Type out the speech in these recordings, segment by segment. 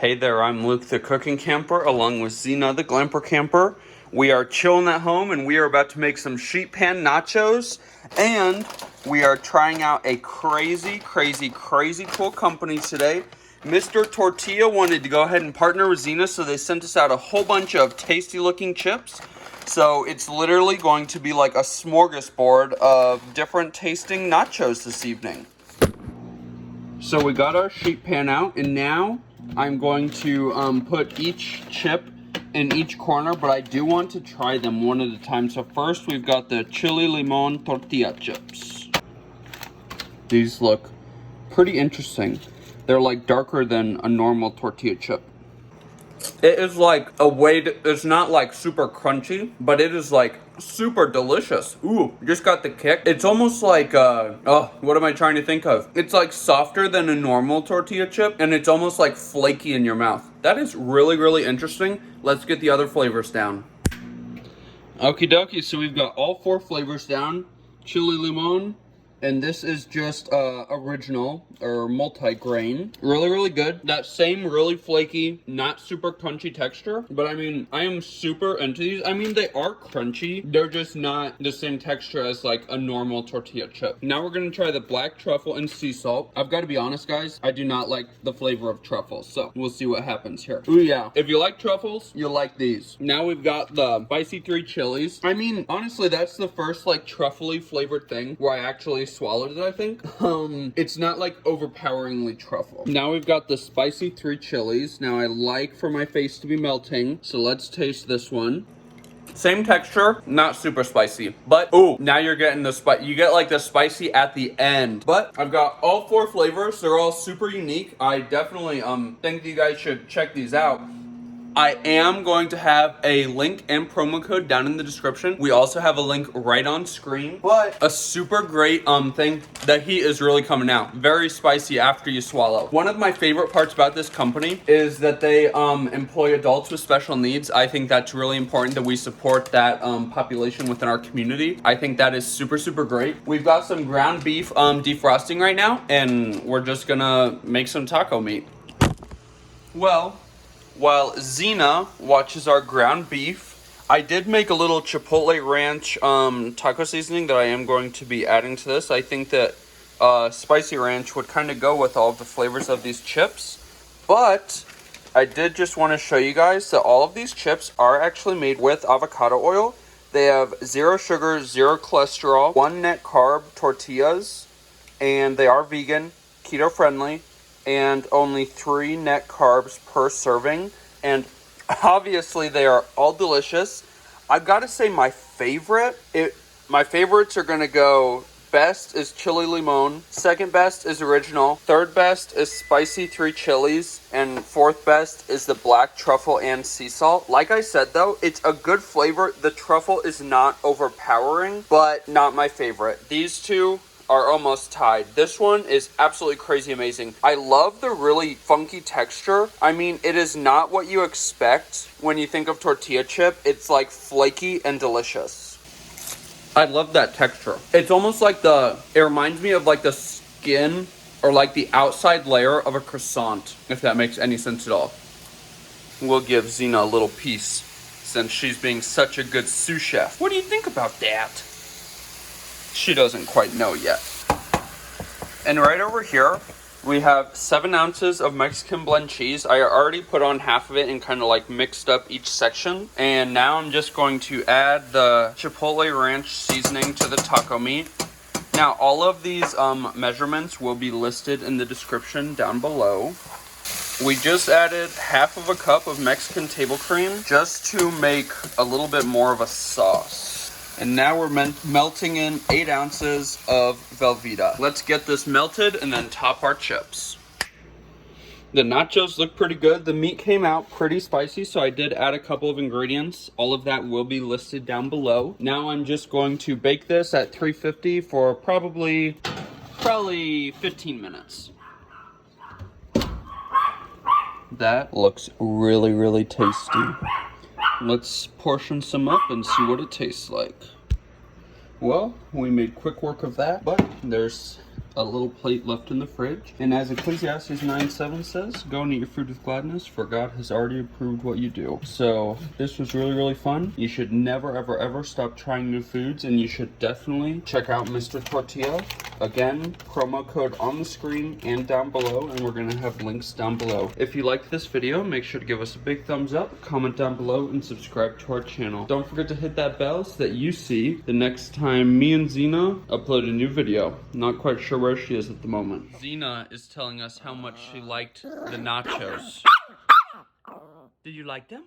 Hey there, I'm Luke the Cooking Camper along with Zena the Glamper Camper. We are chilling at home and we are about to make some sheet pan nachos, and we are trying out a crazy cool company today. Mr. Tortilla wanted to go ahead and partner with Zena, so they sent us out a whole bunch of tasty looking chips. So it's literally going to be like a smorgasbord of different tasting nachos this evening. So we got our sheet pan out, and now I'm going to put each chip in each corner, but I do want to try them one at a time. So first we've got the chili limon tortilla chips. These look pretty interesting. They're like darker than a normal tortilla chip. It is like it's not like super crunchy, but it is like super delicious. Ooh, just got the kick. It's almost like, what am I trying to think of? It's like softer than a normal tortilla chip, and it's almost like flaky in your mouth. That is really interesting. Let's get the other flavors down. Okie dokie, so we've got all 4 flavors down. Chili limon. And this is just original or multigrain. Really good. That same really flaky, not super crunchy texture. But I mean, I am super into these. I mean, they are crunchy. They're just not the same texture as like a normal tortilla chip. Now we're gonna try the black truffle and sea salt. I've got to be honest, guys. I do not like the flavor of truffles. So we'll see what happens here. Ooh, yeah. If you like truffles, you'll like these. Now we've got the spicy 3 chilies. I mean, honestly, that's the first like truffly flavored thing where I actually swallowed it, I think. It's not like overpoweringly truffle. Now we've got the spicy 3 chilies. Now I like for my face to be melting, so let's taste this one. Same texture, not super spicy, but ooh, now you're getting the spice. You get like the spicy at the end. But I've got all 4 flavors. They're all super unique. I definitely think you guys should check these out. I am going to have a link and promo code down in the description. We also have a link right on screen. But a super great thing, the heat is really coming out. Very spicy after you swallow. One of my favorite parts about this company is that they employ adults with special needs. I think that's really important that we support that population within our community. I think that is super great. We've got some ground beef defrosting right now, and we're just gonna make some taco meat. Well, while Zena watches our ground beef, I did make a little chipotle ranch taco seasoning that I am going to be adding to this. I think that spicy ranch would kind of go with all of the flavors of these chips. But I did just want to show you guys that all of these chips are actually made with avocado oil. They have 0 sugar, 0 cholesterol, 1 net carb tortillas, and they are vegan, keto friendly, and only 3 net carbs per serving, and obviously they are all delicious. I've got to say my favorites are going to go: best is chili limon, second best is original, third best is spicy 3 chilies, and 4th best is the black truffle and sea salt. Like I said though, it's a good flavor. The truffle is not overpowering, but not my favorite. These two are almost tied. This one is absolutely crazy amazing. I love the really funky texture. I mean, it is not what you expect when you think of tortilla chip. It's like flaky and delicious. I love that texture. It's almost like it reminds me of like the skin or like the outside layer of a croissant, if that makes any sense at all. We'll give Zena a little piece since she's being such a good sous chef. What do you think about that? She doesn't quite know yet. And right over here, we have 7 ounces of Mexican blend cheese. I already put on half of it and kind of like mixed up each section. And now I'm just going to add the chipotle ranch seasoning to the taco meat. Now, all of these measurements will be listed in the description down below. We just added half of a cup of Mexican table cream just to make a little bit more of a sauce. And now we're melting in 8 ounces of velveeta. Let's get this melted and then top our chips. The nachos look pretty good. The meat came out pretty spicy, so I did add a couple of ingredients. All of that will be listed down below. Now I'm just going to bake this at 350 for probably 15 minutes. That looks really tasty. Let's portion some up and see what it tastes like. Well, we made quick work of that, but there's a little plate left in the fridge. And as Ecclesiastes 9:7 says, go and eat your food with gladness, for God has already approved what you do. So this was really, really fun. You should never, ever, ever stop trying new foods, and you should definitely check out Mr. Tortilla. Again, promo code on the screen and down below, and we're gonna have links down below. If you liked this video, make sure to give us a big thumbs up, comment down below, and subscribe to our channel. Don't forget to hit that bell so that you see the next time me and Zena upload a new video. Not quite sure where she is at the moment. Zena is telling us how much she liked the nachos. Did you like them?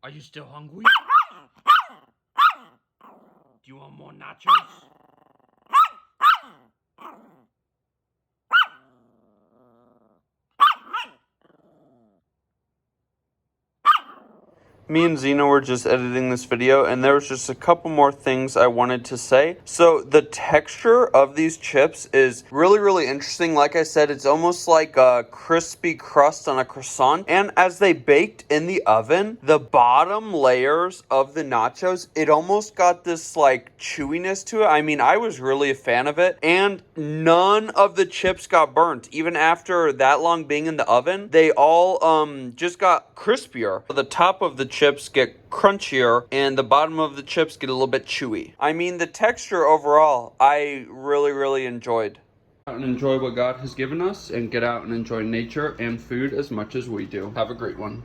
Are you still hungry? Do you want more nachos? Me and Zena were just editing this video, and there was just a couple more things I wanted to say. So the texture of these chips is really, really interesting. Like I said, it's almost like a crispy crust on a croissant. And as they baked in the oven, the bottom layers of the nachos, it almost got this like chewiness to it. I mean, I was really a fan of it. And none of the chips got burnt. Even after that long being in the oven, they all just got crispier. The top of the chips get crunchier and the bottom of the chips get a little bit chewy. I mean, the texture overall, I really, really enjoyed. And enjoy what God has given us, and get out and enjoy nature and food as much as we do. Have a great one.